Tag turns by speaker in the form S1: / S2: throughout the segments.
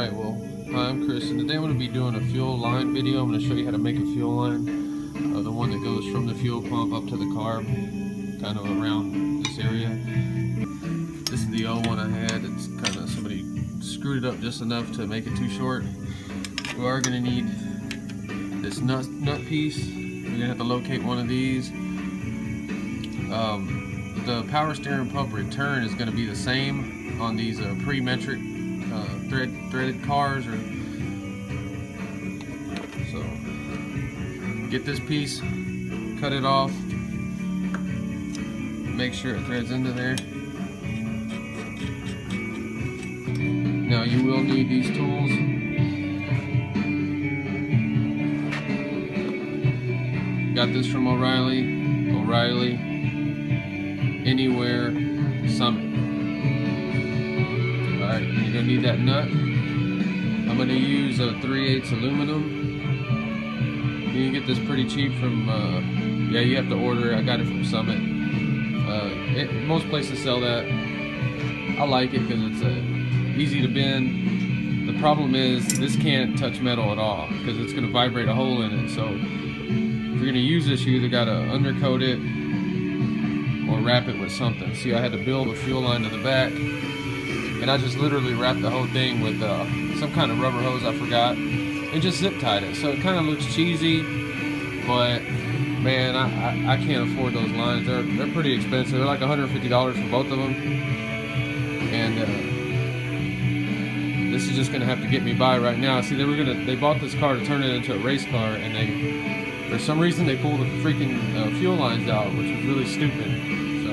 S1: Alright, well, hi, I'm Chris, and today I'm going to be doing a fuel line video. I'm going to show you how to make a fuel line, the one that goes from the fuel pump up to the carb, kind of around this area. This is the old one I had. It's kind of, somebody screwed it up just enough to make it too short. We are going to need this nut piece. We're going to have to locate one of these. The power steering pump return is going to be the same on these pre-metric threaded cars, or so. Get this piece, cut it off, make sure it threads into there. Now you will need these tools. Got this from O'Reilly, Anywhere, Summit. Alright, you're going to need that nut. I'm going to use a 3/8 aluminum. You can get this pretty cheap from, yeah, you have to order it. I got it from Summit. Most places sell that. I like it because it's easy to bend. The problem is this can't touch metal at all because it's going to vibrate a hole in it. So if you're going to use this, you either got to undercoat it or wrap it with something. See, I had to build a fuel line to the back, and I just literally wrapped the whole thing with some kind of rubber hose I forgot, and just zip tied it. So it kind of looks cheesy, but man, I can't afford those lines. They're pretty expensive. They're like $150 for both of them, and this is just gonna have to get me by right now. See, they bought this car to turn it into a race car, and for some reason they pulled the freaking fuel lines out, which was really stupid. So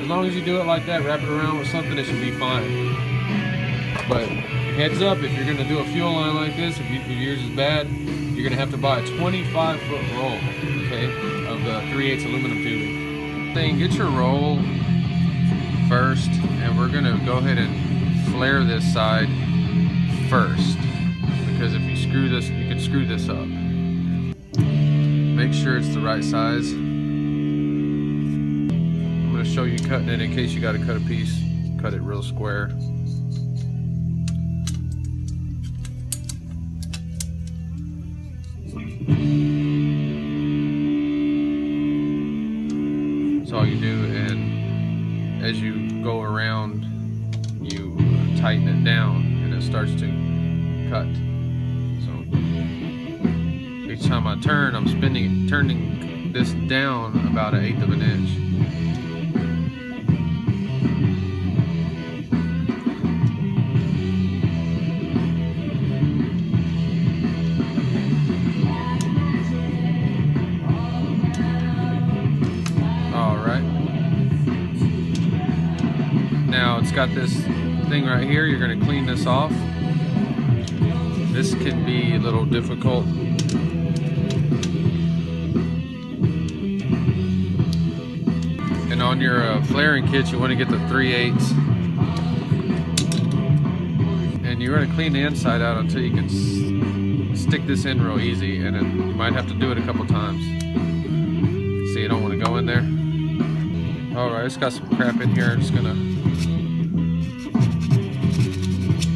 S1: as long as you do it like that, wrap it around with something, it should be fine. But heads up, if you're gonna do a fuel line like this, if yours is bad, you're gonna have to buy a 25-foot roll, okay, of the 3/8 aluminum tubing. Get your roll first, and we're gonna go ahead and flare this side first, because if you screw this, you can screw this up. Make sure it's the right size. I'm going to show you cutting it in case you got to cut a piece. Cut it real square. That's all you do, and as you go around, you tighten it down, and it starts to cut. Each time I turn, I'm turning this down about 1/8 of an inch. Alright. Now it's got this thing right here. You're going to clean this off. This can be a little difficult. And on your flaring kit, you want to get the 3/8, and you're going to clean the inside out until you can stick this in real easy, and then you might have to do it a couple times. See, you don't want to go in there. Alright, it's got some crap in here. I'm just gonna,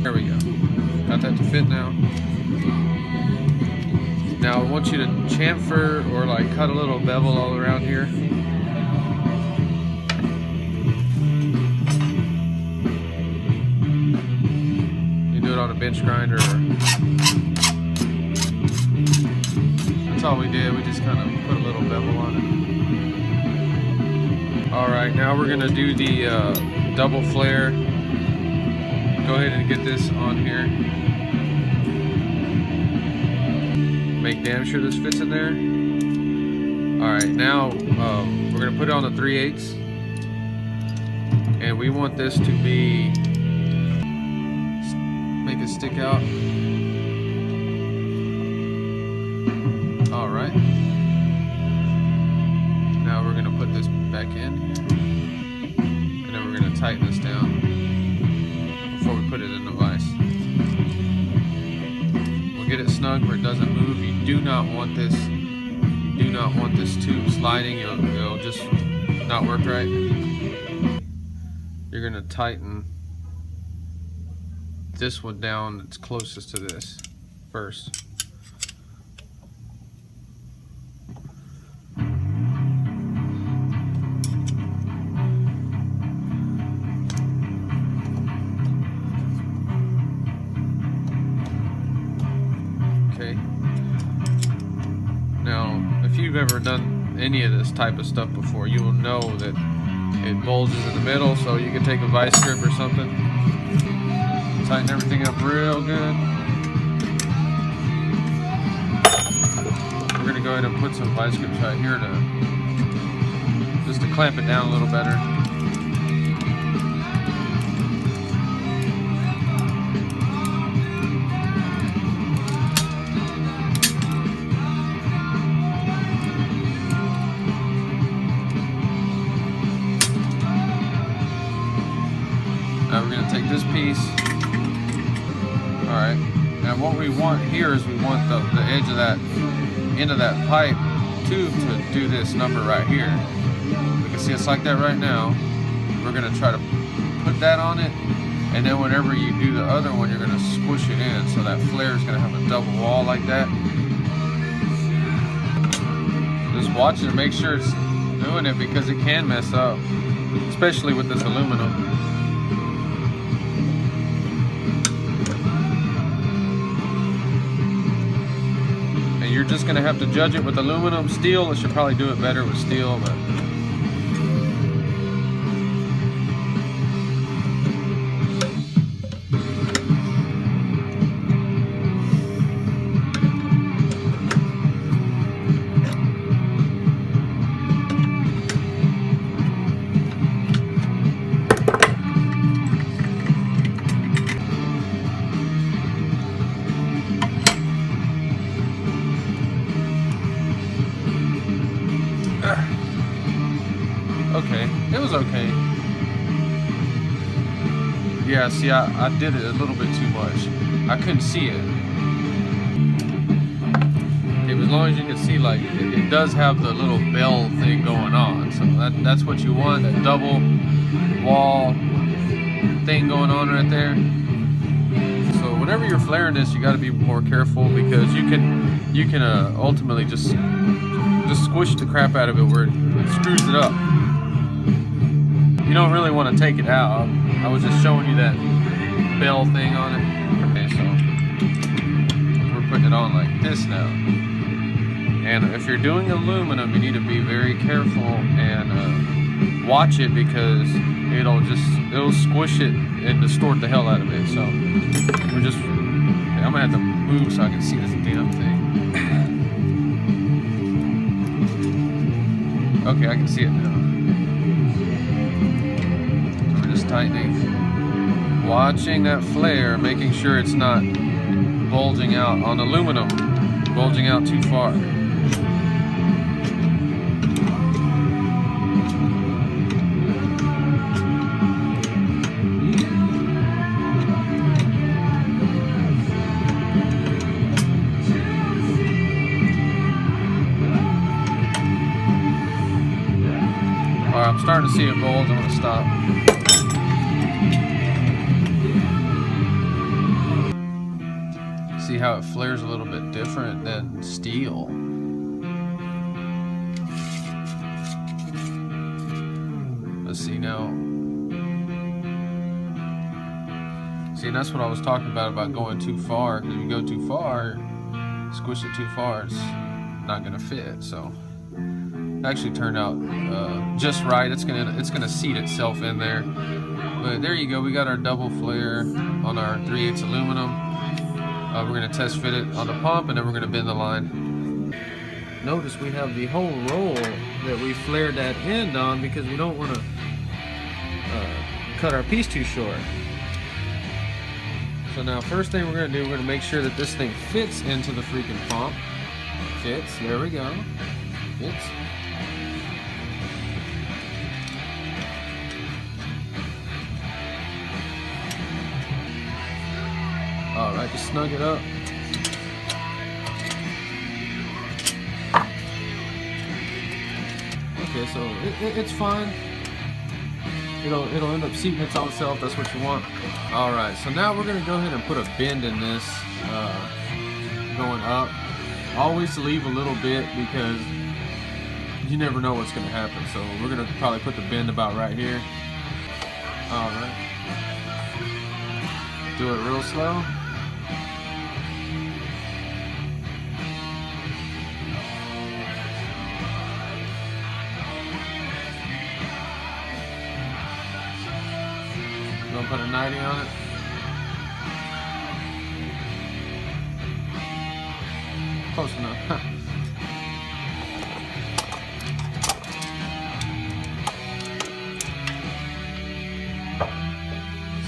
S1: there we go. Got that to fit now. Now I want you to chamfer or like cut a little bevel all around here. On a bench grinder. That's all we did. We just kind of put a little bevel on it. Alright, now we're going to do the double flare. Go ahead and get this on here. Make damn sure this fits in there. Alright, now we're going to put it on the 3/8, and we want this to be, make it stick out. Alright. Now we're going to put this back in here. And then we're going to tighten this down before we put it in the vise. We'll get it snug where it doesn't move. You do not want this tube sliding. It'll just not work right. You're going to tighten this one down that's closest to this first. Okay. Now, if you've ever done any of this type of stuff before, you will know that it bulges in the middle, so you can take a vice grip or something, tighten everything up real good. We're gonna go ahead and put some vice grips right here to clamp it down a little better. Now we're going to take this piece. Alright, now what we want here is we want the edge of that end of that pipe tube to do this number right here. We can see it's like that right now. We're going to try to put that on it, and then whenever you do the other one, you're going to squish it in, so that flare is going to have a double wall like that. Just watch it and make sure it's doing it, because it can mess up, especially with this aluminum. You're just going to have to judge it with aluminum. Steel, it should probably do it better with steel, but okay, it was okay. Yeah, see, I did it a little bit too much. I couldn't see it. As long as you can see, like, it does have the little bell thing going on. So that's what you want, that double wall thing going on right there. So whenever you're flaring this, you got to be more careful, because you can ultimately just squish the crap out of it where it screws it up. You don't really want to take it out. I was just showing you that bell thing on it. Okay, so we're putting it on like this now. And if you're doing aluminum, you need to be very careful and watch it, because it'll squish it and distort the hell out of it. So I'm gonna have to move so I can see this damn thing. Okay, I can see it now. Tightening, watching that flare, making sure it's not bulging out on aluminum, bulging out too far. Alright, I'm starting to see it bulge. I'm going to stop. See how it flares a little bit different than steel. Let's see now. See, and that's what I was talking about going too far, because if you go too far, squish it too far, it's not gonna fit. So it actually turned out just right. It's gonna seat itself in there. But there you go, we got our double flare on our 3/8 aluminum. We're going to test fit it on the pump, and then we're going to bend the line. Notice we have the whole roll that we flared that end on, because we don't want to cut our piece too short. So now first thing we're going to do, we're going to make sure that this thing fits into the freaking pump. Fits, there we go. Fits. Alright, just snug it up. Okay, so it's fine. it'll end up seating itself. That's what you want. All right, so now we're gonna go ahead and put a bend in this going up. Always leave a little bit because you never know what's gonna happen. So we're gonna probably put the bend about right here. All right. Do it real slow. Gonna put a 90 on it. Close enough.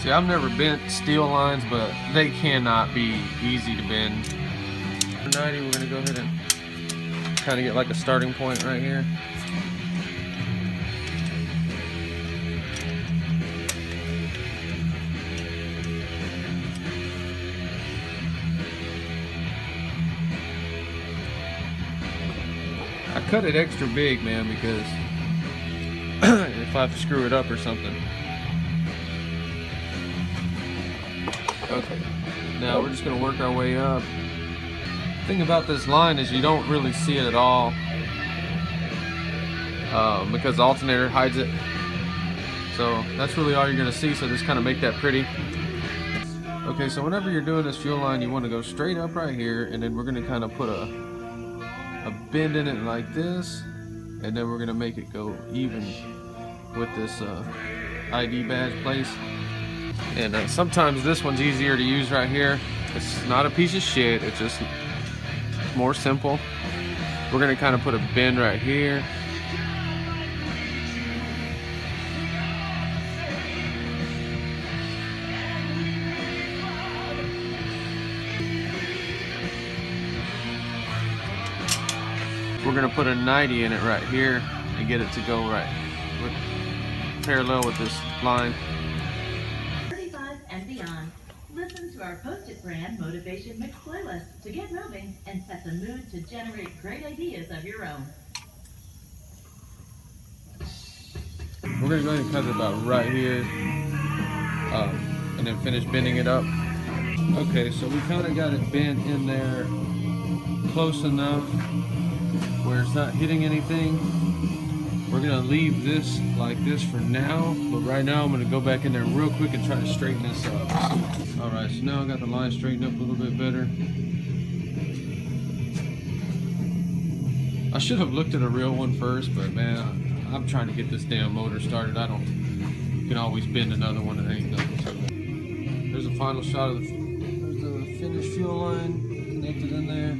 S1: See, I've never bent steel lines, but they cannot be easy to bend. For 90, we're gonna go ahead and kind of get like a starting point right here. I cut it extra big, man, because if I screw it up or something. Okay, now we're just gonna work our way up. The thing about this line is you don't really see it at all because the alternator hides it. So that's really all you're gonna see, so just kind of make that pretty. Okay, so whenever you're doing this fuel line, you want to go straight up right here, and then we're gonna kind of put a bend in it like this, and then we're gonna make it go even with this ID badge place. And sometimes this one's easier to use right here. It's not a piece of shit, it's just more simple. We're gonna kind of put a bend right here. We're gonna put a 90 in it right here and get it to go right parallel with this line.
S2: And beyond. Listen to our Post-it brand Motivation Mix playlist to get moving and set the mood to generate great ideas of your own.
S1: We're going to go ahead and cut it about right here and then finish bending it up. Okay, so we kind of got it bent in there close enough where it's not hitting anything. We're gonna leave this like this for now, but right now I'm gonna go back in there real quick and try to straighten this up. All right, so now I got the line straightened up a little bit better. I should have looked at a real one first, but man, I'm trying to get this damn motor started. You can always bend another one, it ain't nothing. So there's a final shot of the finished fuel line connected in there.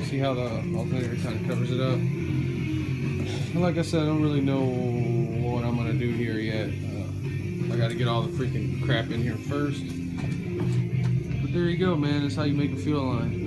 S1: See how the alternator kind of covers it up. Like I said, I don't really know what I'm gonna do here yet. I gotta get all the freaking crap in here first. But there you go, man. That's how you make a fuel line.